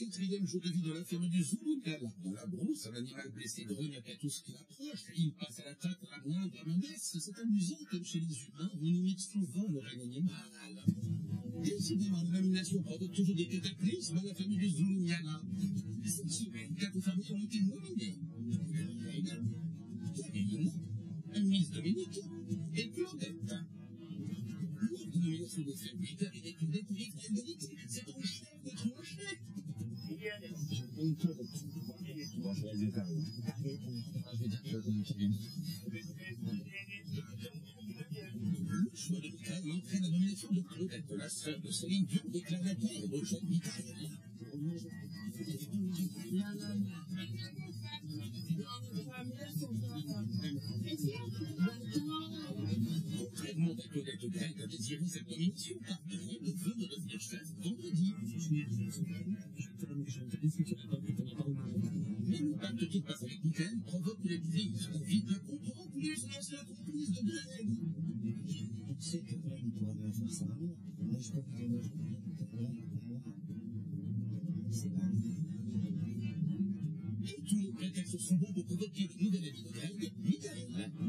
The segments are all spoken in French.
4e jour de vie dans la ferme du Zoulou-Gala. Dans la brousse, un animal blessé grognaque à tout ce qui approche. Il passe à l'attaque à la moindre menace. C'est amusant comme chez les humains, on imite souvent le règne animal. Décidément, la nomination provoque toujours des cataclysmes à la famille du Zoulou-Gala. Cette semaine, 4 familles ont été nominées. Karine, Miss Dominique et Claudette. Lors de nomination des familles, Karine et Claudette vivent à égalité. C'est ton chef d'être mon chef. Bon, je vais les éteindre. Je vais dire que Karine. Le choix de Michael entraîne la nomination de Claudette, la sœur de Céline Dion, déclare la guerre au jeune Michael. Contrairement à Claudette, Greg a désiré cette nomination car Greg veut de devenir chef vendredi. Mais le pacte qu'il passe avec Michael provoque une épidémie. Il ne comprend plus son ancien complice de Greg. On sait que Greg pourra bien faire ça. Moi, je crois que c'est pas Et tous les prétextes sont bons pour provoquer le nouvel ami de Greg, Michael.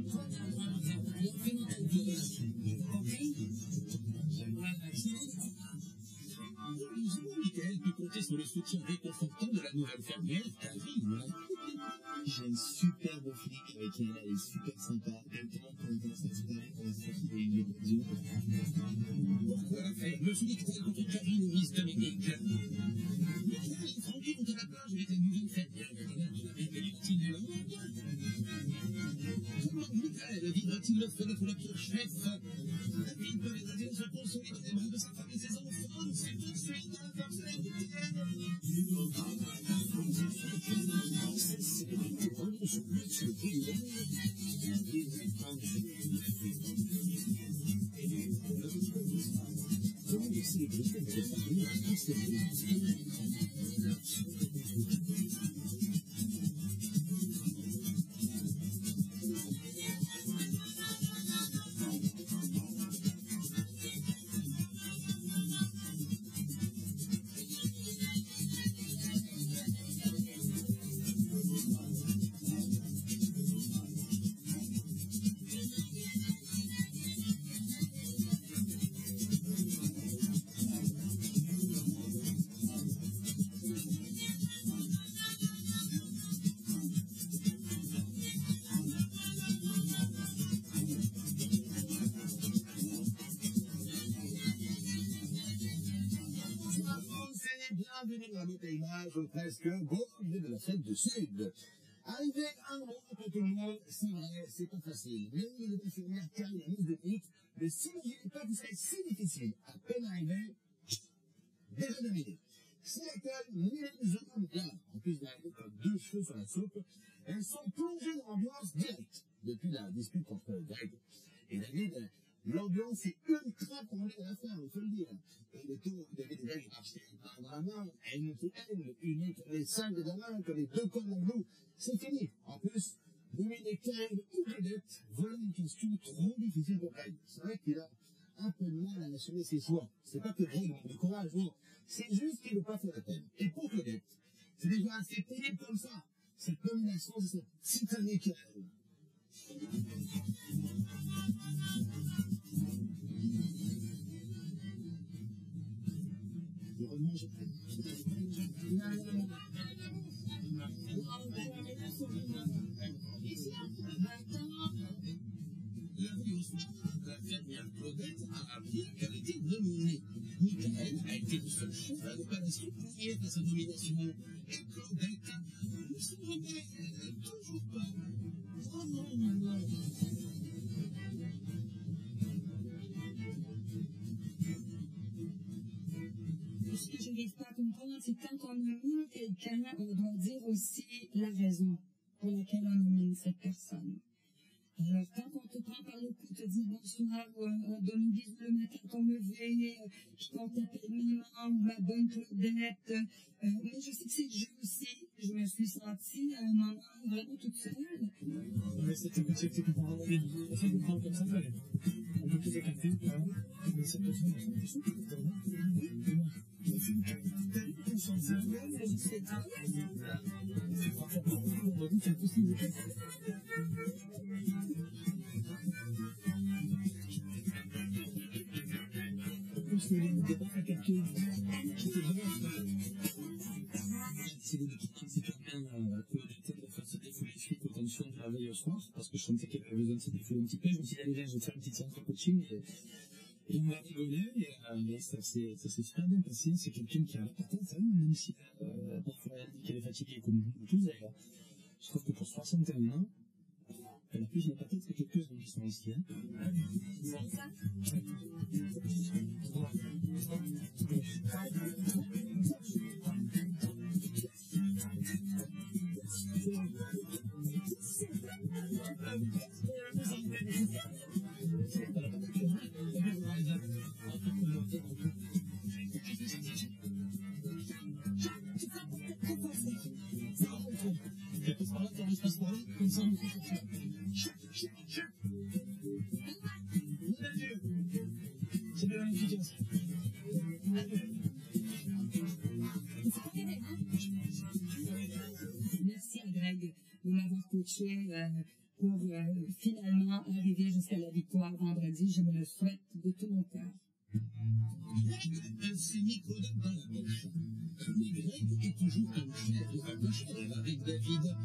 Toi, t'as le droit de faire rien, fais-nous ta vie. Compris? Michael peut compter sur le soutien réconfortant de la nouvelle fermière, Karine. j'ai une superbe flic avec elle, elle est super sympa. Exactement comme dans cette série qu'on a sorti les audios. Pourquoi la ferme se dit-elle contre Karine et Miss Dominique? Michael et Francky vont à la plage avec la nouvelle fermière. Il y a l'air de la rébellion-t-il là? Comment Michael vivra-t-il le feu pour le pire chef? La ville peut les aider à se consoler dans les bras de sa femme et ses enfants. C'est tout de suite dans la force de la Bienvenue à notre image presque beau milieu de la fête du Sud. Arriver un mois pour tout le monde, c'est vrai, c'est pas facile. Mais les infirmières Karine et Miss Dominique ne s'imaginaient pas que ce serait si difficile. À peine arrivé, déjà dominé. Si l'école Zoulou-Gala, en plus d'arriver comme deux cheveux sur la soupe, elles sont plongées dans l'ambiance directe. Depuis la dispute entre Greg et David, l'ambiance est ultra tendue à la fin, il faut le dire. Et le tour de David et Greg marchaient dans la main, haine qui haine, unis comme les cinq de la main, comme les deux cornes d'un loup, c'est fini. En plus, dominer Karine ou Claudette, voilà une question trop difficile pour Greg. C'est vrai qu'il a un peu de mal à assumer ses choix. C'est pas que Greg manque de courage, non. C'est juste qu'il ne veut pas faire la peine. Et pour Claudette, c'est déjà assez terrible comme ça. Cette nomination, c'est cette titanique. Heureusement, j'ai pris. La veille au soir, la fermière Claudette a appris qu'elle était nominée. Michael a été le seul chef à ne pas la soutenir à sa nomination. Et Claudette ne se remet toujours pas. Oh non, non, non. Ce que je n'arrive pas à comprendre, c'est que quand on nomine quelqu'un, on doit dire aussi la raison pour laquelle on nomine cette personne. Alors, quand on te prend par le cou, te dit bonsoir, ou on donne un bisou le matin à ton lever, qu'on t'appelle maman ou ma bonne Claudette, mais je sais que c'est le jeu aussi. Je me suis sentie à un moment vraiment toute seule. Mais c'était que tu comprends vraiment bien. Essaye de prendre comme ça, ça allait. On peut tous éclater, hein. Mais cette personne, je sais que c'est vraiment. Je suis une capitaine, on s'en sert. Je sais pas. C'est franchement, on m'a dit qu'il y a tous les éclats. Je n'ai pas fait quelqu'un qui était vraiment. J'ai décidé de quitter super bien Claudette de faire se défouler suite aux tensions de la veille au soir, parce que je sentais qu'elle avait besoin de se défouler un petit peu. Je me suis dit, allez, viens, je vais te faire une petite séance de coaching. Et on a rigolé, et ça s'est super bien passé. C'est quelqu'un qui a la patate, hein, même si parfois elle dit qu'elle est fatiguée, comme nous tous d'ailleurs. Je trouve que pour 61 ans, elle a plus la patate que quelques-uns qui sont ici. Hein. C'est ça? C'est bien efficace. Merci à Greg de m'avoir coaché pour finalement arriver jusqu'à la victoire vendredi. Je me le souhaite de tout mon cœur. Un semi-Claudette dans la poche. Mais Greg est toujours comme chef de la poche avec David.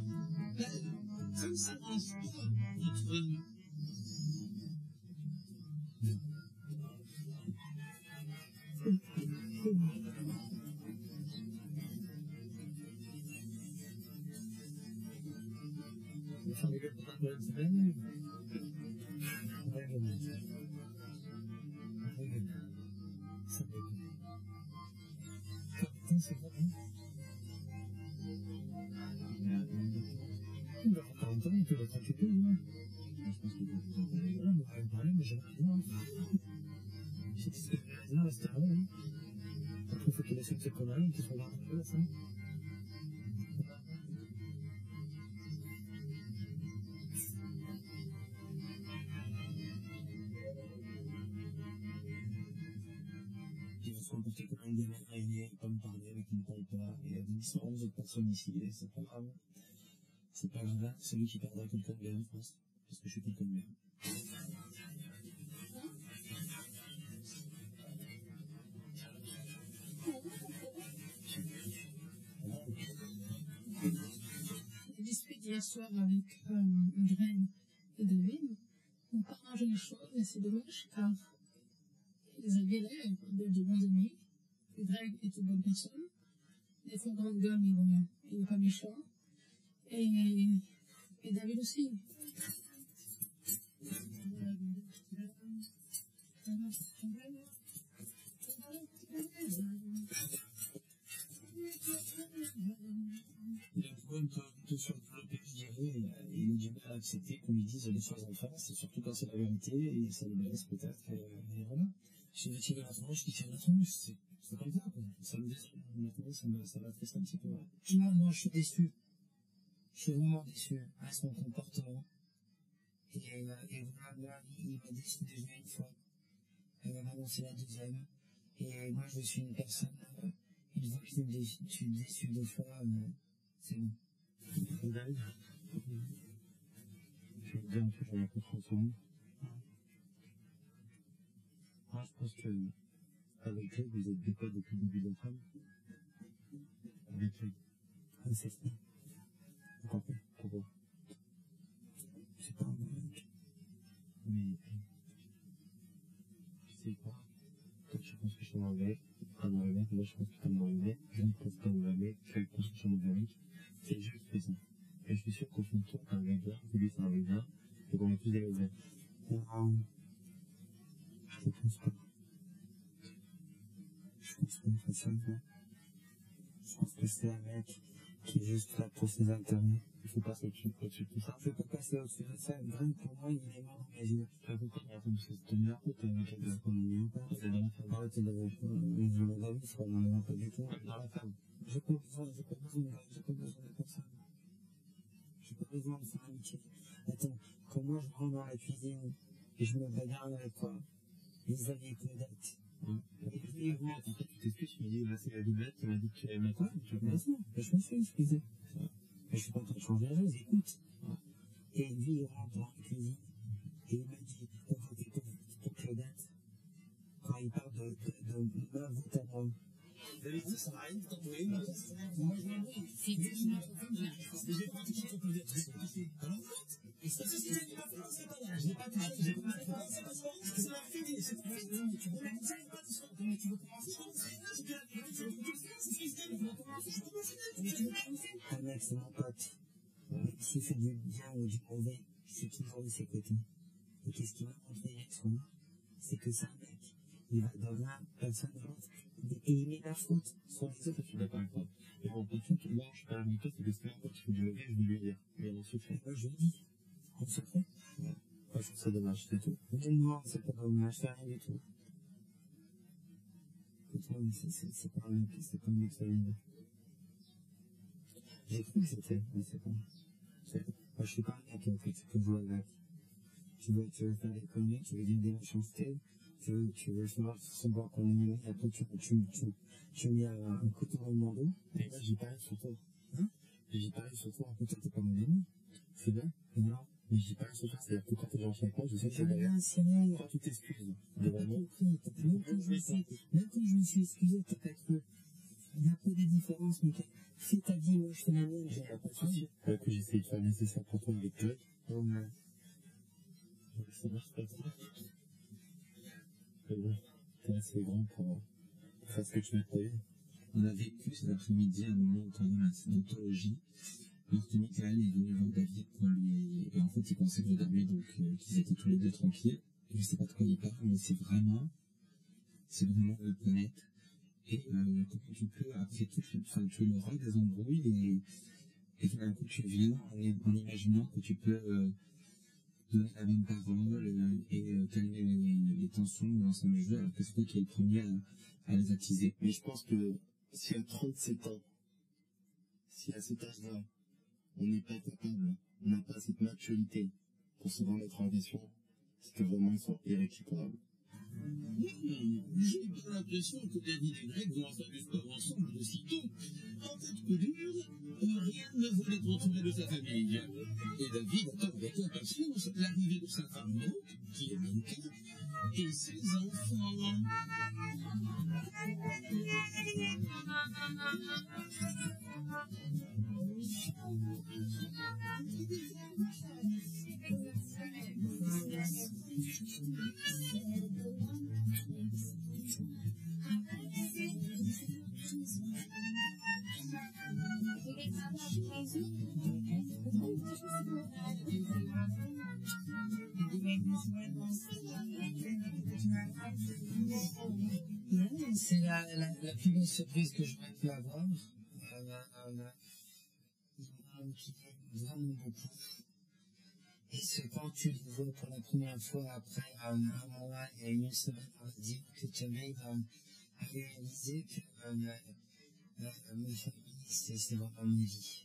Ça ne s'arrange pas entre eux. Faire des gars pour la bonne semaine. Ça me dégoûte. Putain, c'est vrai, hein. Il va avoir 40 ans, il peut être occupé, hein. Je pense qu'il peut être occupé. On va en parler, mais j'ai rien. J'ai dit ce que je voulais dire, c'était vrai, hein. Après, il faut qu'il laisse une petite connerie, qu'il se regarde un peu, ça. Il va se comporter comme un gamin réveillé, pas me parler, avec qui ne parle pas, et il y a 11 autres personnes ici, et c'est pas grave. C'est pas grave, c'est lui qui perdra quelqu'un de bien, je pense, parce que je suis quelqu'un de bien. J'ai discuté hier soir avec Greg et David. On n'a pas arrangé les choses, et c'est dommage, car ils avaient l'air de bons amis. Et Greg est une bonne personne. Des fois, grande gueule, mais bon, il n'est pas méchant. Et David aussi. Il a trouvé un peu surdéveloppé, je dirais, et il a du mal à accepter qu'on lui dise les choses en face, surtout quand c'est la vérité, et ça le blesse peut-être, et voilà. Si je tire la tronche, je tire la tronche, c'est comme ça, quoi. Ça me déçoit, maintenant, ça m'attriste un petit peu. Moi, je suis déçu. Je suis vraiment déçu à son comportement. Et voilà, il m'a déçu déjà une fois. Maintenant, c'est la deuxième. Et moi, je suis une personne, une fois que je suis déçu deux fois, c'est bon. David, je vais te dire un truc, j'en ai pas trop souvent. Moi, je pense que, avec Greg, vous êtes des potes depuis le début de la femme. Avec Greg. Ah, c'est ça. Pourquoi? C'est pas un mec. Mais, tu sais quoi? Toi, tu penses que je suis un mauvais mec, moi, je pense que t'es un mauvais mec, je pense que t'es un mauvais mec, je pense que je suis un mauvais mec. C'est juste fait ça. Et je suis sûr qu'au fond de toi, t'es un mec bien, que lui, c'est un mec bien, et qu'on est tous des mecs bien. Non. Je pense pas. Je pense pas que c'est ça, moi. Je pense que c'est un mec qui est juste là pour ses intérêts. il faut passer au-dessus de tout ça. Je peux passer au-dessus de ça. Greg, pour moi, il est mort dans mes yeux. Tu as beaucoup de parce que c'est une heure, t'es dans la ferme. T'es dans la ferme. Ah, t'es dans la ferme. Je me l'avais dit, non, pas du tout. Dans la ferme. J'ai pas besoin de personne. J'ai pas besoin de faire amitié. Attends, quand moi je rentre dans la cuisine et je me bagarre avec toi, Xavier Claudette. Et puis, après, tu t'excuses, tu me dis, là, c'est la Vivette qui m'a dit que tu aimais quoi, tu veux Bien sûr, je me suis excusé. Mais je suis pas en train de changer les choses, écoute. Et lui, il rentre dans la cuisine et il me dit, on votait pour Claudette. Quand il parle de ma vote à moi. D'habitude, ça n'a rien de t'envoyer, moi, je m'en vais. Si tu m'as trouvé, j'ai pas tout ce qu'on peut dire. Alors, et ça, c'est ce que pas fait, c'est pas là. Je n'ai pas touché, j'ai pas fait. C'est pas ça, c'est la fini, c'est pas fini. Tu veux commencer, pas de sport, mais tu veux commencer, c'est bien, tu veux commencer, c'est ce que je dis, mais tu veux commencer, je commence, mais tu veux commencer. Un mec, c'est mon pote. S'il fait du bien ou du mauvais, je suis toujours de ses côtés. Et qu'est-ce qui m'a montré avec son nom? C'est que c'est un mec. Il va devenir personne d'autre. Et il met la faute sur les autres. Je suis d'accord avec toi. Mais bon, par contre, moi, je suis pas avec toi, c'est parce que quand tu fais du mauvais, je vais lui dire. Mais en secret. Moi, je lui dis. En secret? Ouais. Moi, je trouve ça dommage, c'est tout. Non, c'est pas dommage, c'est rien du tout. Écoute-moi, c'est pas un mec que ça vient. J'ai cru que c'était, mais c'est pas. Moi, je suis pas un mec que tu peux jouer avec. Tu veux faire des conneries, tu veux dire des méchancetés, tu veux faire semblant qu'on est mieux, et après tu mets un couteau dans mon dos. Et là, j'y parie sur toi. Hein? J'y parie sur toi. Toi, t'es pas mon ami. C'est bien. Non. Mais j'y parie sur toi, c'est-à-dire que quand t'es gentil avec moi, je sais que J'ai rien, c'est quand tu t'excuses T'as devant pas moi, compris. Même quand je me suis excusé, t'as pas cru. Il y a peu de différence, mais fais ta vie, moi je fais la mienne, j'ai pas de soucis. Écoute, j'essaie de faire le nécessaire pour toi avec Greg. Ça marche pas trop. Mais bon, t'es assez grand pour faire ce que tu veux de ta vie. On a vécu cet après-midi un moment d'anthologie. Lorsque Michael est venu voir David pour lui, et en fait il pensait que David, donc, qu'ils étaient tous les deux tranquilles. Je sais pas de quoi il parle, mais c'est vraiment la planète. Et comment tu peux, après tout, tu es le roi des embrouilles, et tout d'un coup tu viens en imaginant que tu peux donner la même parole et calmer les tensions dans un jeu, alors que c'est toi qui es le premier à les attiser. Mais je pense que si à 37 ans, si à cet âge-là, on n'est pas capable, on n'a pas cette maturité pour se remettre en question, c'est que vraiment ils sont irrécupérables. J'ai pas l'impression que David et Greg vont faire du sport ensemble de sitôt. En fait, que dur, rien ne veut les contourner de sa famille. Et David attend avec impatience l'arrivée de sa femme Maud, qui est Minka, et ses enfants. C'est la plus belle surprise que j'aurais pu avoir. Il m'a motivé vraiment beaucoup. Et c'est quand tu les vois pour la première fois après un mois et une semaine à dire que tu arrives à réaliser que ma famille, c'est vraiment ma vie.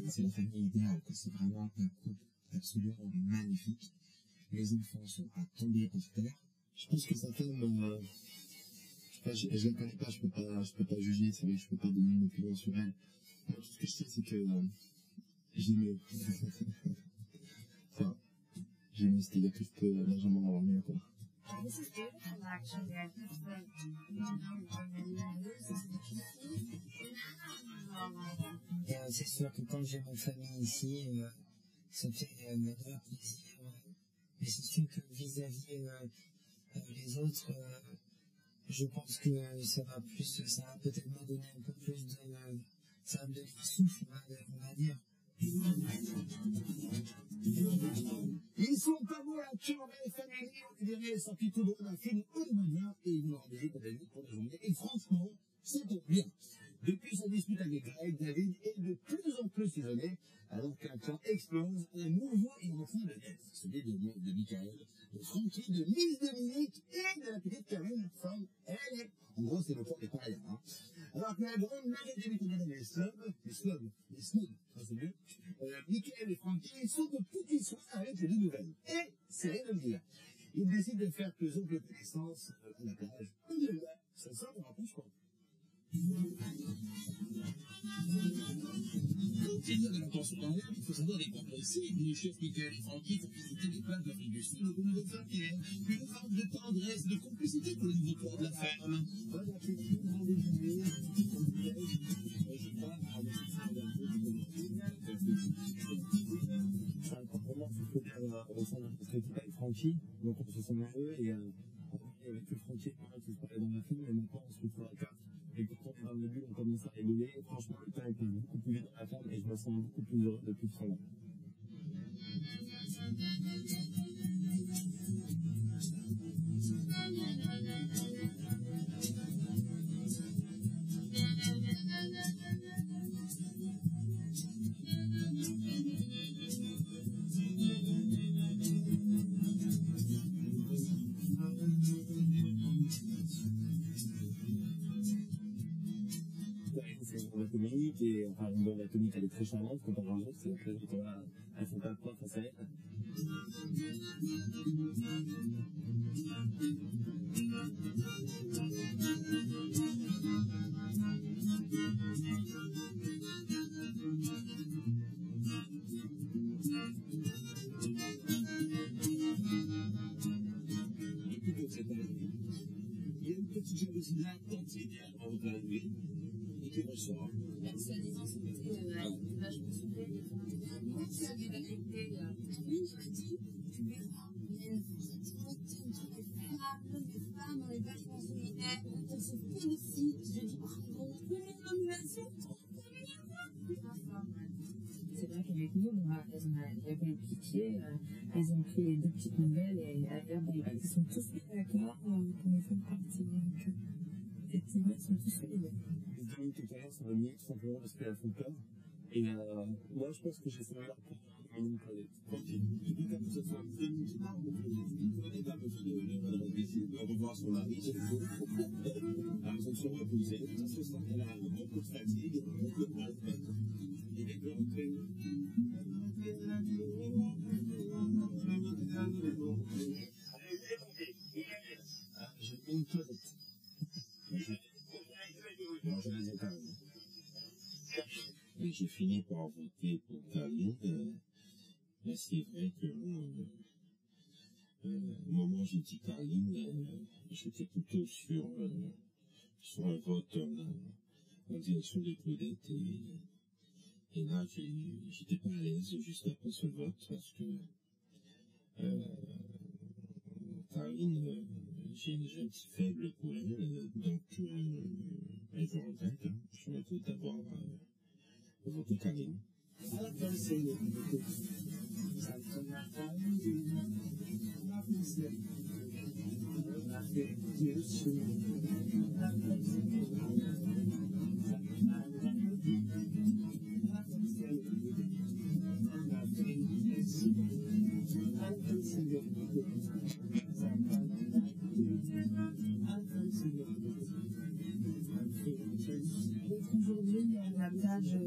C'est la famille idéale, c'est vraiment un couple absolument magnifique. Les enfants sont à tomber par terre. Je pense que sa femme, je la connais pas, je peux pas juger, c'est vrai que je peux pas donner une opinion sur elle. Moi, tout ce que je sais, c'est que j'ai mieux. Enfin, j'ai mieux, c'est-à-dire que je peux largement avoir mieux, quoi. C'est sûr que quand j'ai ma famille ici, ça me fait grave plaisir. Mais c'est sûr que vis-à-vis les autres, je pense que ça va peut-être me donner un peu plus de... ça va me donner un souffle, on va dire. Ils sont pas beaux la Chambray Family, on dirait sorti tout droit d'un film hollywoodien et ils nous ont rendez pour la journée. Et franchement, ça tombe bien. Depuis sa dispute avec Greg, David est de plus en plus isolé, alors qu'un clan explose, un nouveau est en train de naître. Celui de Michael, de Frankie, de Miss Dominique et de la petite Karine from LA. En gros, c'est le port des parias, hein. Alors que la grande majorité des condamnés, les snobs, c'est mieux, Michael et Frankie sont de petits soins avec les deux nouvelles. Et, c'est rien de le dire. Ils décident de faire plus de connaissances à la plage. Ça sort de rapport, je crois. Quand il y a de l'attention dans l'air, il faut savoir les progresser. Les chefs Michael et Frankie font visiter les plages d'Afrique du Sud au nouveau Saint-Pierre. Une forme de tendresse, de complicité pour le nouveau corps de la ferme. Bon appétit, bon déjeuner. Vraiment, il faut faire ressentir notre équipe avec Francky, donc on se sent heureux et avec le Francky, on se parlait dans la film, et maintenant on se retrouve à 4. Et quand on est dans le but, on commence à rigoler. Franchement, le temps est beaucoup plus vite dans la ferme et je me sens beaucoup plus heureux depuis ce temps-là. Atomique et enfin une bonne atomique elle est très charmante quand on rajoute c'est la plage de toi elles font pas de poids face à elle. Depuis que cette année, il y a une petite jalousie latente idéalement évaluée. Qui ressort. Soi-disant, c'était vachement soupé. Moi, c'est la vérité. Oui, je dis, tu verras, il y a une truc des femmes, on est vachement solidaires, on se félicite. Je dis, bravo, félicitations, c'est vrai qu'avec nous, il y avait pitié, ils ont pris les deux petites nouvelles et ils sont tous mis d'accord pour nous faire partie. Donc, effectivement, ils sont tous solidaires. Les tout à l'heure, ça m'a mis tout simplement parce qu'elles font peur. Et moi, je pense que j'ai celui-là pour une planète. Tranquille. Je dis comme ça, ça me donne une marque de plaisir. On n'est pas besoin de revoir son mari, c'est tout. Elle a besoin de se reposer. Ça se sent qu'elle a beaucoup de fatigue. Il est peu rentré. J'ai mis une toilette. Non, je les ai pas vus. Et j'ai fini par voter pour Karine. Mais c'est vrai que au moment où j'ai dit Karine, j'étais plutôt sur un vote en direction de Claudette. Et là, j'étais pas à l'aise juste après ce vote parce que Karine, j'ai un petit faible pour elle, donc je regrette, hein. Je regrette d'avoir voté Karine. À la fin, c'est le Aujourd'hui, la la plage,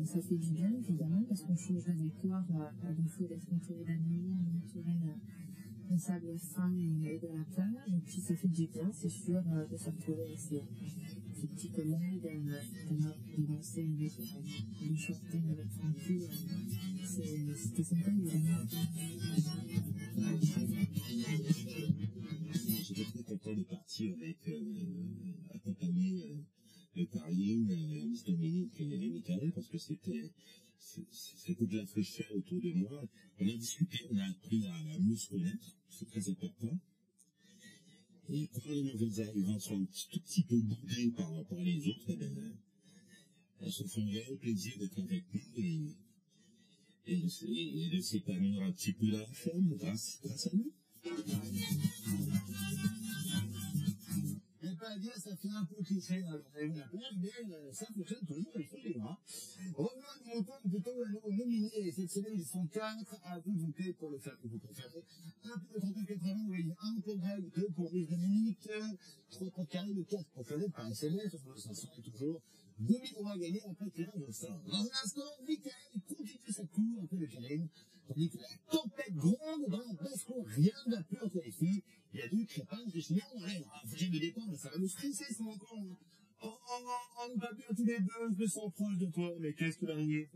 ça fait du bien, évidemment, parce qu'on change de décor, à défaut d'être entouré d'animaux, on est entouré de sable fin et de la plage. Et puis ça fait du bien, c'est sûr, de se retrouver avec ces petits collègues, de danser avec, de chanter avec Francky. C'était sympa, évidemment. J'étais très content de partir avec, accompagner Caroline, Miss Dominique et Michael, parce que c'était de la fraîcheur autour de moi. On a discuté, on a appris à mieux se connaître, c'est très important. Et quand les nouvelles arrivantes sont un tout petit peu boudées par les autres, elles se font un réel plaisir d'être avec nous et de s'épanouir un petit peu dans la ferme grâce à nous. Mais pas dire, ça fait un peu cliché dans la plage, mais ça fonctionne toujours, il faut le dire. Revenons à nos moutons, plutôt à nos nominés. Cette semaine, ils sont 4, à vous de voter pour le faire que vous préférez. 1 pour le 3980, oui, 1 pour Greg, 2 pour Miss Dominique, 3 pour Karine, 4 pour Claudette par SMS, sur le 500 et toujours 2000 € à gagner après tirage au sort. Dans un instant, Michael continue sa cour un peu de Karine, tandis que la tempête gronde dans la basse-cour, rien ne va plus entre les filles. Il y a du crépage de chignon dans l'air. Faut que j'aille me détendre, ça va me stresser, ça encore. Oh, on va bien tous les deux, je me sens proche de toi, mais qu'est-ce qu'il arrive?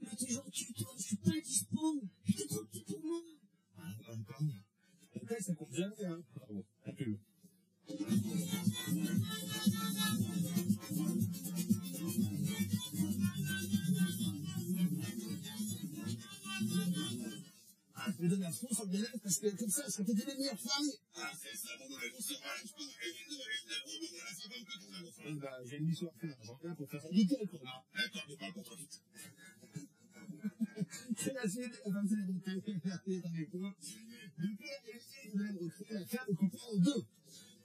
Mais t'es gentil, toi, je suis pas dispo. T'es trop petit pour moi. Ah, d'accord. La taille, ça compte jamais, hein. Bravo, à plus. Ah, je me donne un fond sur le délai parce que comme ça, je serais peut-être les meilleures femmes. Ah, c'est ça, bon, on se range pas. Bah, j'ai une mission à faire. J'en viens pour faire ça nickel, quoi. Ah, d'accord, mais parle pas trop vite. C'est la suite, enfin, c'est la montée, dans les cours. Depuis la réussite, vous allez recréer la ferme coupée en deux.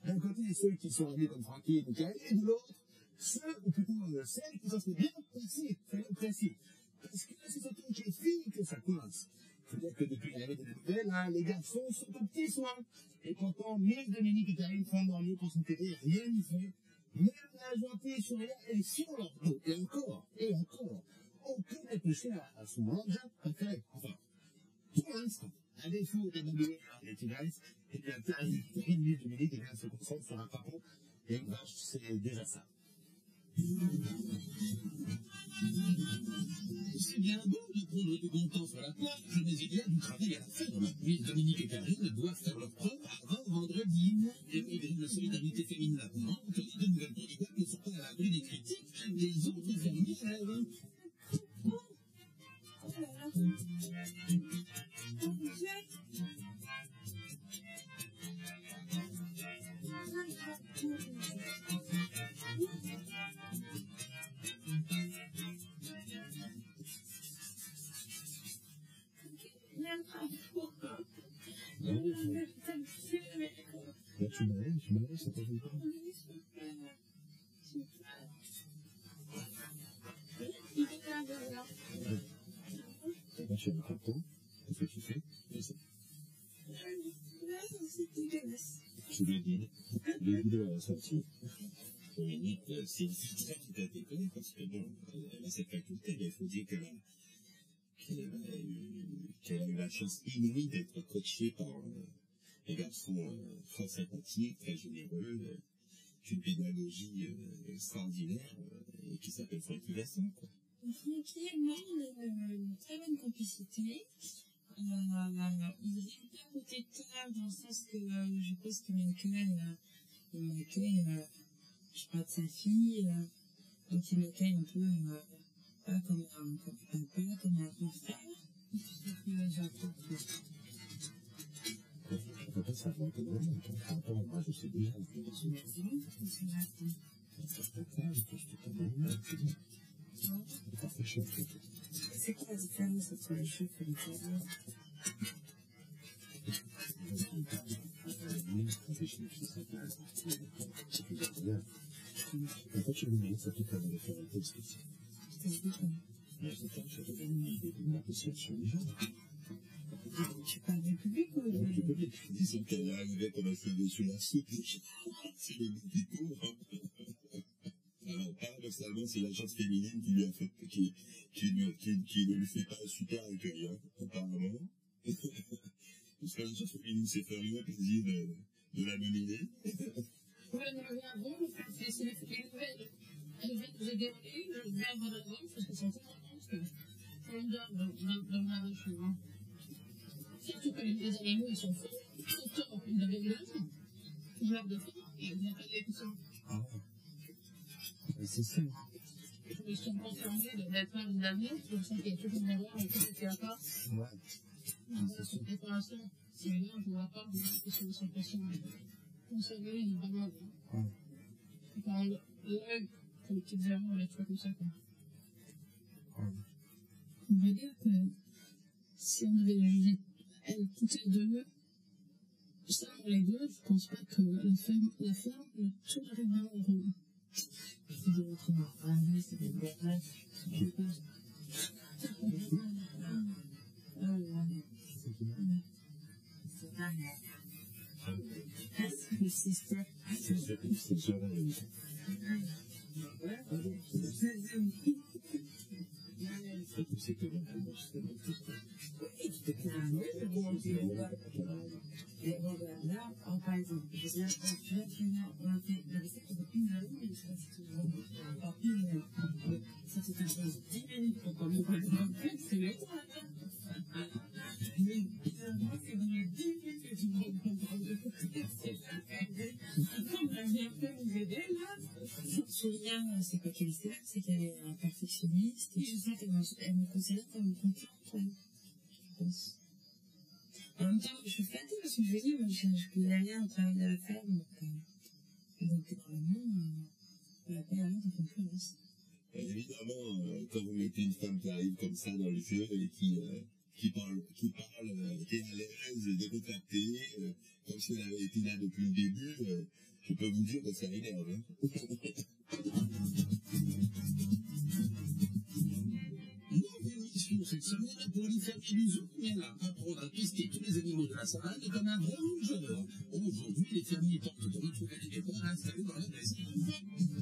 D'un côté, ceux qui sont arrivés comme Francky et Michael, et de l'autre, ceux, ou plutôt celles qui s'en sont bien passées, soyons précis. Parce que c'est surtout chez les filles que ça coince. Il faut dire que depuis l'arrivée de la nouvelle, hein, les garçons sont aux petits soins. Et pourtant, Miss Dominique et Karine font leur mieux pour s'intégrer, rien n'y fait. Même la gentille Surya est sur leur dos. Et encore, aucun n'est touché à son manager préféré. Enfin, pour l'instant, à défaut d'évaluer les tigresses, et bien, Karine, Miss Dominique, et bien, se concentre sur un pardon et une vache, c'est déjà ça. C'est bien beau de prendre du bon temps sur la plage, mais il y a du travail à la faire. Miss Dominique et Karine doivent faire leur preuve avant vendredi. Et puis, la solidarité féminine augmente, les deux nouvelles candidates ne sont pas à l'abri des critiques des autres fermières. Oh là là. Oh mon Dieu. Là, tu m'arrêtes, ça t'arrive pas. Là, tu es content. Qu'est-ce que tu fais? C'est dégueulasse. Je lui ai dit, les vidéos à la sortie. Dominique, c'est une fille très qui t'a déconné parce que bon, elle a cette faculté, mais il faut dire qu'elle a eu la chance inouïe d'être coachée par un garçon fort sympathique, très généreux, d'une pédagogie extraordinaire, et qui s'appelle Francky Vincent, quoi. Francky et moi, on a une très bonne complicité. Il est hyper protecteur dans le sens que je pense qu'il m'accueille, je parle de sa fille, donc il m'accueille un peu, pas comme un papa, comme un grand frère. J'apprends que... Papa, ça va un peu de même, papa, moi, je sais déjà, C'est quoi la différence entre les cheveux et les cheveux? Quand tu me dis ça, tu peux me faire un peu spécial. Tu parles du public ou du public? Disons qu'elle est arrivée comme un cheveu sous la soupe. C'est le bout du cours. Alors, paradoxalement, c'est la chance féminine qui lui a fait, qui ne lui fait pas un super accueil, hein, apparemment. Parce que la chance féminine s'est fait un plaisir de la nominer. Oui, elle me vient bon, c'est les nouvelles. Elle vient nous aider en ligne, je viens en avant, parce que c'est important, parce que on donne dans la région. Surtout que les animaux, ils sont fous. Autant ils avaient l'œuvre, genre de fou, ils viennent pas les poussins. Ah ouais. C'est ça. Ils sont concernés d'être un des amis, c'est pour ça qu'il y a toujours une erreur et tout qui est pas. Ouais. C'est sûr. Et pour l'instant, c'est bien, je ne vois pas des gens qui sont sans pression. Conserver, il est vraiment bon. Ouais. Par l'œil, comme les petites erreurs, les trucs comme ça, quoi. Ouais. On va dire que si on avait jugé elles toutes les deux, ça, les deux, je pense pas que la femme ne tournerait vraiment rond. C'est de notre mari, c'est des belles c'est pareil. That's my sister. C'est sûr, c'est que Et là, par exemple, je viens on a fait la recette pendant 1 heure, mais je sais pas si tout le monde en 1 heure. Ça c'est un peu 10 minutes pour qu'on me voit le plus, c'est le temps. Mais moi, c'est dans les 10 minutes que tu me comprends de c'est la fête. Comme on vient un peu nous aider là. Je me souviens, c'est quoi qu'elle était là, c'est qu'elle est un perfectionniste, et je sais qu'elle me considère comme une concurrente, je pense. En même temps, je suis flattée parce que je lui dis, moi, je connais rien au travail de la ferme. Donc, normalement, la paix a l'air de concurrence. Évidemment, quand vous mettez une femme qui arrive comme ça dans le jeu et qui parle, qui est à l'aise, décontractée, comme si elle avait été là depuis le début, je peux vous dire que ça énerve. Hein. Cette semaine pour les familles du zoo, mais là, apprendre à pister tous les animaux de la savane comme un vrai rongeur. Aujourd'hui, les fermiers tentent de retrouver les départs installés dans la maison.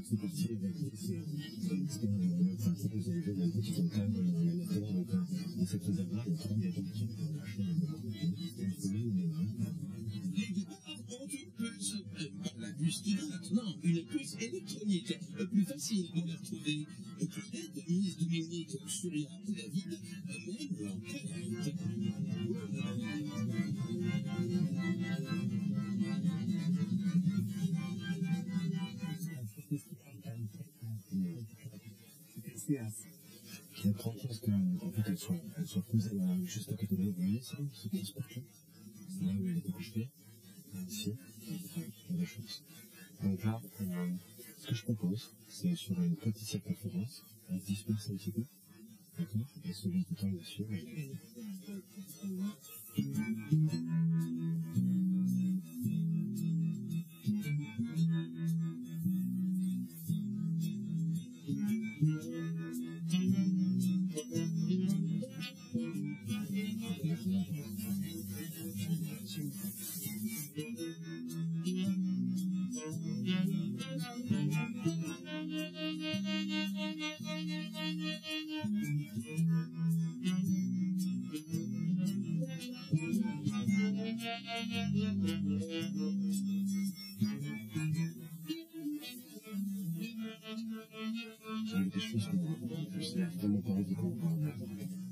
C'est parti avec vous avez fait la petite enclave dans cette réserve-là, il y a 30 gens qui ont lâché Les départs ont une puce, pas la puce qui gratte, non, une puce électronique, plus facile pour les retrouver. Claudette, ministre Dominique, Surya et David, même l'enquête. Il y a 30 chances qu'en fait elles soient posées juste à côté de nous. Vous voyez ça, ce transporteur? C'est là où elle est branchée. Ici, il y a des choses. Donc là, ce que je propose, c'est sur une petite circonférence, elle se disperse un petit peu. D'accord? Et celui qui tombe dessus,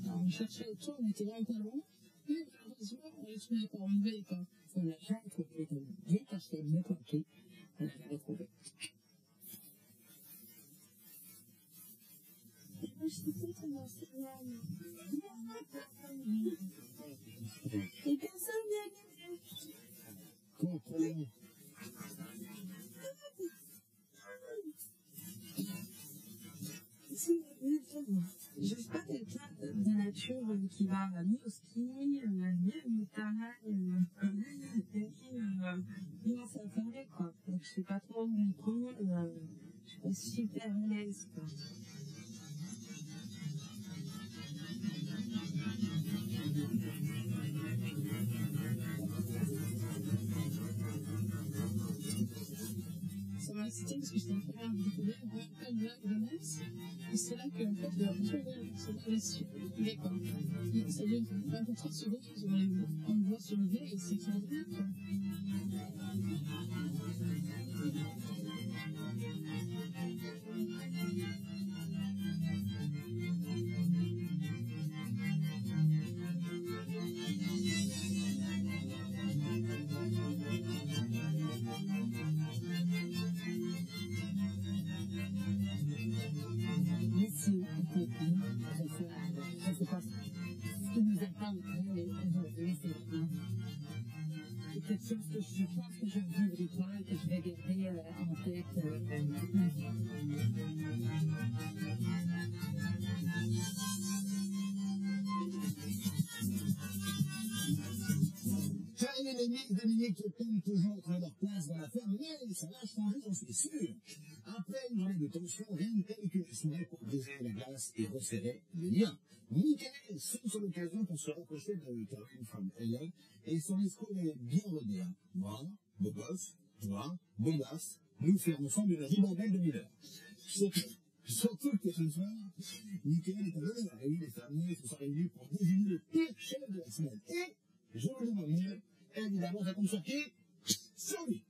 On cherchait autour, on était vraiment pas loin. Mais malheureusement, on les trouvait pas, on ne voyait pas. On l'a jamais trouvé, bien caché, bien planqué. On l'a jamais trouvé. Et personne vient. Contrôlez. Je ne suis pas quelqu'un de nature qui va ni au ski, ni à la montagne, ni à s'informer, quoi. Donc je ne sais pas trop où me prendre, je suis pas super à l'aise, quoi. Ça m'a l'université parce que j'étais en première de découverte, après une blague de Metz. Et c'est là que, en fait, j'ai su les quoi. Ça dure 20 ou 30 secondes, on me voit se lever et c'est qui en vient, quoi. Mais si on comprend, je sais pas ce qui nous attend aujourd'hui, c'est quelque chose que je pense que je ne vivrai pas et que je vais garder en tête toute ma vie. Karine et Dominique peinent toujours trouver leur place dans la ferme, mais ça va changer, j'en suis sûr. Après une journée de tension, rien de tel qu'une soirée pour briser la glace et resserrer les liens. Michael saute sur l'occasion pour se rapprocher de Caroline from LA et son discours est bien rodé. Moi, beau gosse, toi, bondasse, nous ferons ensemble une ribambelle de 1000 heures. Surtout que ce soir, Michael est à l'honneur et les fermiers se sont réunis pour désigner le pire chef de la semaine. Et, je vous le demande, évidemment, ça tombe sur qui? Sur lui.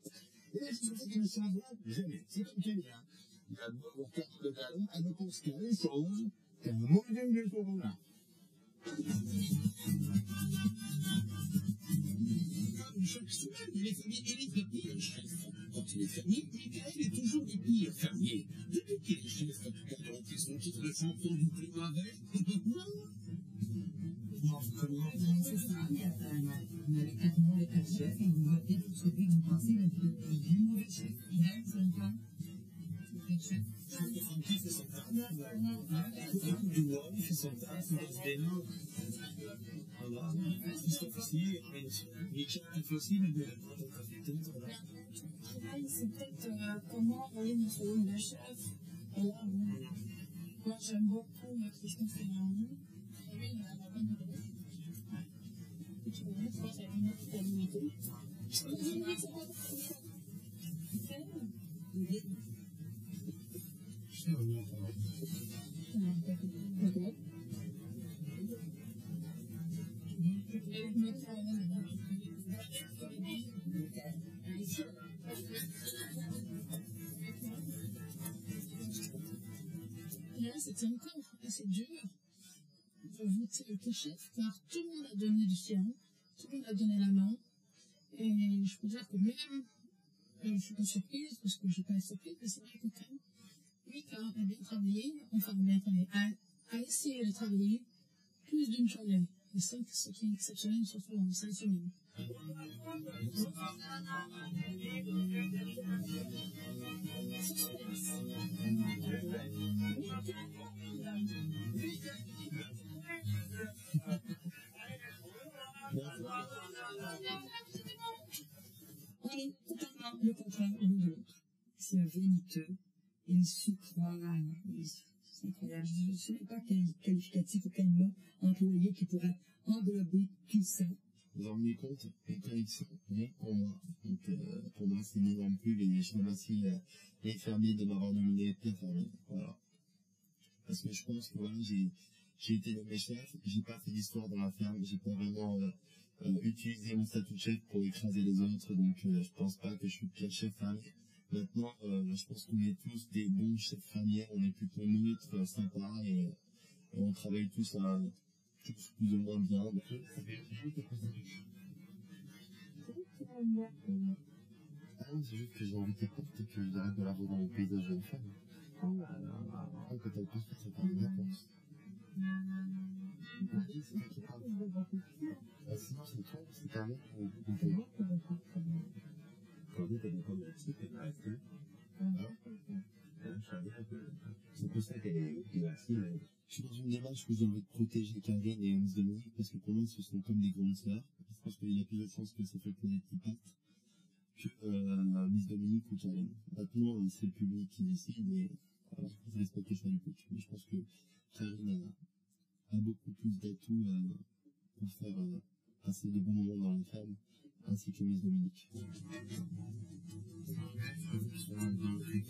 Et c'est pour ça qu'il ne changera jamais. C'est comme Kenny, hein. Il a beau avoir 4 de talent, elle ne pense qu'à une chose, qu'à un mauvais mieux pour vous là. Comme chaque semaine, les familles élitent le pire chef. Quand il est fermier, Michael est toujours le pire fermier. Depuis qu'il est chef, il a été son titre de champion du plus mauvais. Non, c'est ça, on avait 4 mois avec le chef et vous votez pour celui que vous pensez le plus mauvais chef. Il aime, c'est quoi? Le chef. Francky fait son taf. Écoute du mois, il fait son taf, il laisse des noms. Voilà, Christophe aussi, Michel fait aussi, mais il a pas de café. Travail, c'est peut-être comment envoyer notre rôle de chef. Et là, bon, moi j'aime beaucoup Christophe et Henri. Lui, il a la bonne idée. Et tu vois, je pense à une autre limité. Je peux dire que c'est pas ça. Je sais rien. Peut-être. Là, c'était encore assez dur de voter le chef, car tout le monde a donné du sien, tout le monde a donné la main, et je peux dire que même, je ne suis pas surprise, parce que je n'ai pas été surprise, mais c'est vrai que quand même, Mika a bien travaillé, enfin bien travaillé, a essayé de travailler plus d'une journée, et ça, ce qui est exceptionnel, surtout en 5 semaines. On est totalement le contraire l'un de l'autre. C'est un vaniteux, il se croit, c'est incroyable. Je ne sais pas quel qualificatif ou quel mot employé qui pourrait englober tout ça. Vous vous rendez compte, une connexion, rien pour moi. Donc, pour moi, c'est ni non plus, et je remercie les fermiers de m'avoir nominé pire fermier. Voilà. Parce que je pense que voilà, j'ai été nommé chef, j'ai pas fait d'histoire dans la ferme, j'ai pas vraiment utilisé mon statut de chef pour écraser les autres, donc je pense pas que je suis le pire chef fermier. Maintenant, je pense qu'on est tous des bons chefs fermiers, on est plutôt neutres, sympas, et on travaille tous plus ou moins bien. Donc, ah non, c'est juste que j'ai envie de t'écouter, peut-être que j'arrête de la voir dans mon paysage de femme. Quand elle est construite, c'est pas une réponse. C'est toi qui parle. Sinon, c'est toi, c'est ta mère ou toi. Quand elle est d'accord de là-dessus, elle va rester. C'est pour ça qu'elle est aussi. Je suis dans une démarche où j'ai envie de protéger Karine et Miss Dominique parce que pour moi, ce sont comme des grandes sœurs. Je pense qu'il y a plus de chances que ça fait connaître qui partent que Miss Dominique ou Karine. Maintenant, c'est le public qui décide et voilà, je respecte le choix du coach. Mais je pense que Karine a beaucoup plus d'atouts pour faire passer de bons moments dans la ferme, ainsi que Miss Dominique. Je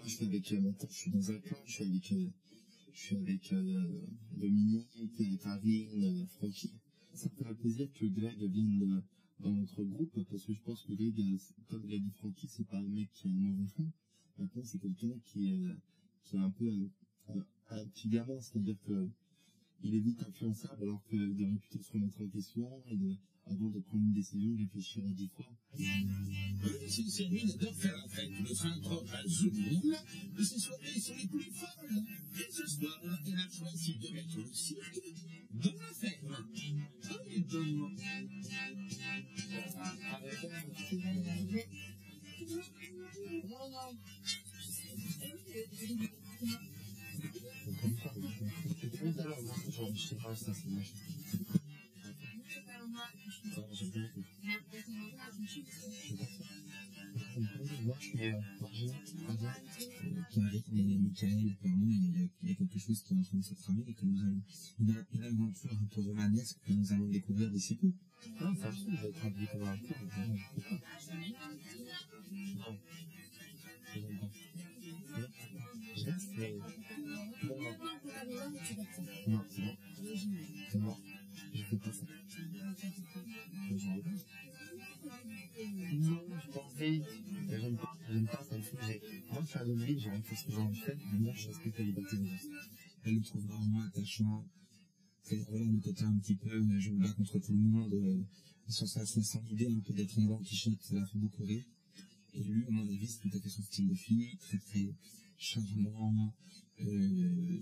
suis avec, maintenant je suis dans un clan, je suis avec Dominique, Karine, Francky. Ça me fait plaisir que Greg vienne dans notre groupe, parce que je pense que Greg, comme l'a dit Francky, c'est pas un mec qui a un mauvais fond. Maintenant, c'est quelqu'un qui est un peu un petit gamin, c'est-à-dire que il est vite influençable, alors que de réputer se remettre en question et avant de prendre une décision, réfléchir à 10 fois. Si Céline adore faire la fête, le centre à Zoumine, ces soirées sont les plus folles. Et ce soir, elle a choisi de mettre le cirque dans la ferme. Allez, donne-moi. Je sais pas, ça c'est moche. Karine et Michael, apparemment, il y a quelque chose qui est en train de se tramer et que nous allons, une aventure un peu romanesque que nous allons découvrir d'ici peu. Non, ça je vais être habillé comme un peu. Je reste, mais... Non, c'est bon. C'est bon. Je fais pas ça. Non, je pensais. J'aime pas, ça me fout. Moi, je suis un homme libre, j'ai rien fait ce que j'ai envie de faire, mais moi, je respecte la liberté des gens. Elle le trouve vraiment attachant. C'est voilà le côté un petit peu, je me bats contre tout le monde, sans l'idée un peu d'être un Don Quichotte, ça la fait beaucoup rire. Et lui, à mon avis, c'est tout à fait son style de fille, très très charmant,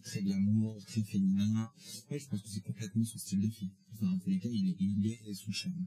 très glamour, très féminin. Ouais, je pense que c'est complètement son style de fille. Enfin, en tous les cas, il est sous charme.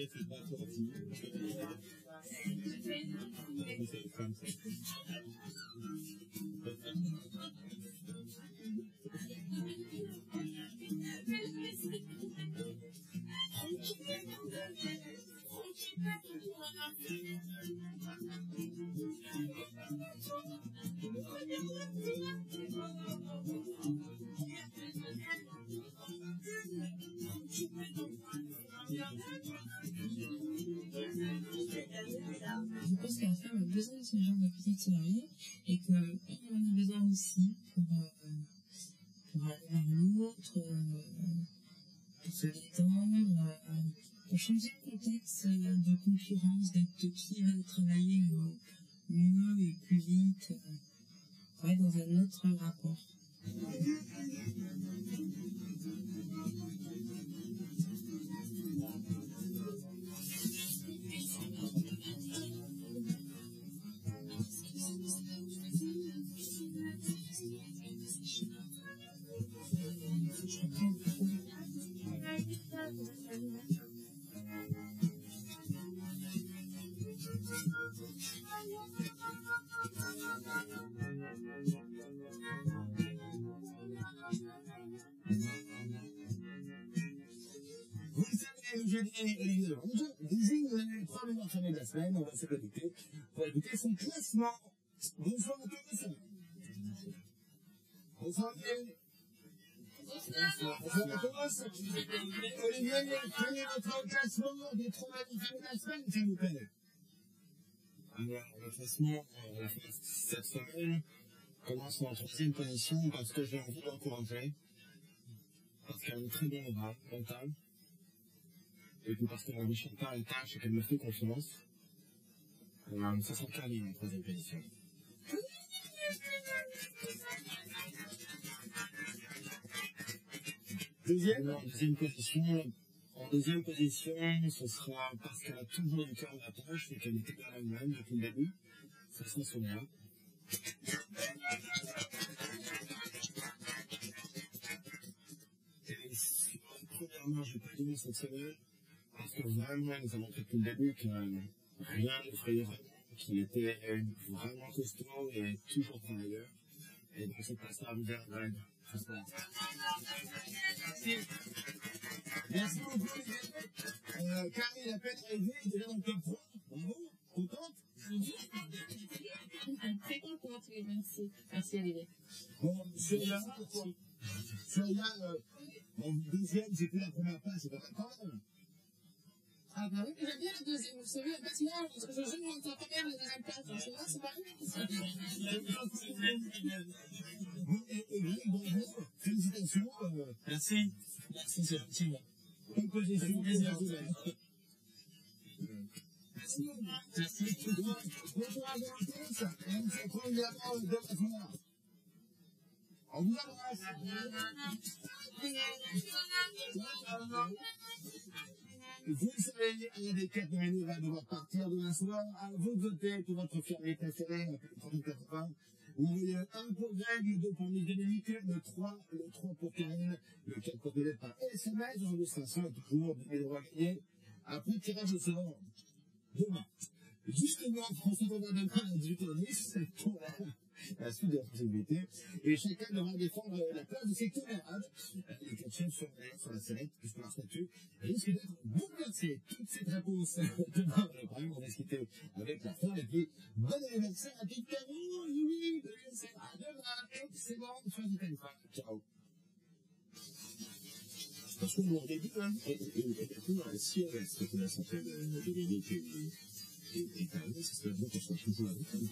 Et c'est pas sorti. C'est une femme, ça. Je pense qu'un femme a besoin de ce genre de petites soirées et qu'on en a besoin aussi pour aller vers l'autre, pour se détendre, pour changer de contexte de concurrence, d'être qui va travailler mieux et plus vite, pour être dans un autre rapport. Vous le savez, jeudi, Olivier Ronge désigne les 3 meilleures familles de la semaine. On va se connecter pour écouter son classement. Bonsoir à tous. Bonsoir, Olivier. Bonsoir à tous. Olivier, prenez votre classement des 3 meilleures familles de la semaine, s'il vous plaît. Alors, le classement, cette semaine, commence en 3e position parce que j'ai envie de l'encourager. Parce qu'elle a une très bonne oral mentale. Et puis parce qu'elle enrichit par les tâches et qu'elle me fait confiance. Ça sent Carline en 3e position. Deuxième? En deuxième position, ce sera parce qu'elle a toujours du cœur dans la poche et qu'elle était dans la même depuis le début. Ce sera Sonia. Et premièrement, je n'ai pas donné cette semaine parce que vraiment, elle nous a montré depuis le début que rien ne l'effrayait vraiment, qu'il était vraiment costaud et toujours travailleur. Et donc, c'est pas ça vers Greg. Merci beaucoup, les gars. Carrie, la peine arrivée, déjà dans le top 3. Bravo, contente? Très contente, oui, merci. Merci, Olivier. Bon, Surya, bon, deuxième, j'ai fait la première place, c'est pas mal quand même. Ah bah oui, j'aime bien la deuxième, vous savez, en fait, moi, je joue entre la première et la deuxième place, donc c'est vrai, c'est pareil. Et Greg, bravo, félicitations. Merci, c'est gentil. Bonne position, Merci. Bonjour à vous tous, et on se retrouve évidemment demain soir. On vous embrasse. Vous le savez, un des 4 nominés va devoir partir demain soir. À vous de voter pour votre fermier préféré, pour tout 80. Vous voyez 1 pour Greg, le 2 pour Dominique, le 3 pour Karine, le 4 pour Colette par SMS, le 500 est toujours 2000 € à gagner. Après, tirage au sort demain. Justement, on se retrouve demain à 18h10 pour la suite de la responsabilité. Et chacun devra défendre la place de ses camarades. Les 4 chefs sont d'ailleurs sur la sellette, puisque leur statut risque d'être bouleversé. Toutes ces réponses demain, le problème, on va discuter avec la fin. Et puis, bon anniversaire à Pete Caro, oui, de l'USF. À demain, excellent, soyez téléphone. Ciao. Parce que au début, hein, si elle reste la santé de Dominique et Karine, c'est bon qu'on soit toujours avec elle.